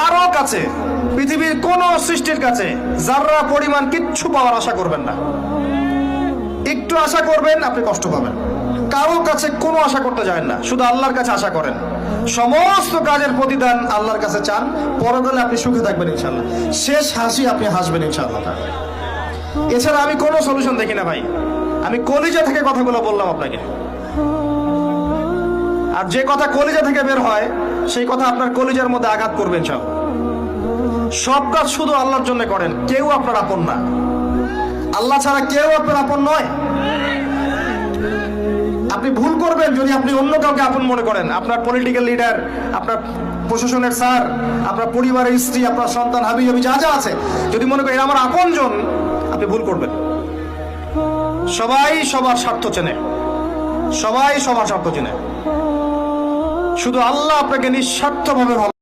কারো কাছে, পৃথিবীর কোন সৃষ্টির কাছে যাররা পরিমাণ কিচ্ছু পাওয়ার আশা করবেন না। একটু আশা করবেন, আপনি কষ্ট পাবেন। কারো কাছে কোনো আশা করতে যাবেন না, শুধু আল্লাহর কাছে আশা করেন। সমস্ত কাজের প্রতিদান আল্লাহর কাছে চান, পরকালে আপনি সুখে থাকবেন ইনশাআল্লাহ। শেষ হাসি আপনি হাসবেন ইনশাআল্লাহ। এছাড়া আমি কোনো সলিউশন দেখি না ভাই। আমি কলিজা থেকে কথাগুলো বললাম আপনাকে। আর যে কথা কলিজা থেকে বের হয়, সেই কথা আপনার কলিজার মধ্যে আঘাত করবেন। সব কাজ শুধু আল্লাহর জন্য করেন, কেউ আপনার আপন না। আল্লাহ ছাড়া কেউ আপনার আপন নয়। আপনি ভুল করবেন যদি আপনি অন্য কাউকে আপন মনে করেন। আপনার পলিটিক্যাল লিডার, আপনার প্রশাসনের স্যার, আপনার পরিবারের স্ত্রী, আপনার সন্তান, হাবি হাবি যা যা আছে, যদি মনে করেন আমার আপনজন, আপনি ভুল করবেন। সবাই সবার স্বার্থ চেনে, সবাই সবার স্বার্থ চেনে। শুধু আল্লাহ আপনাকে নিঃস্বার্থভাবে ভালো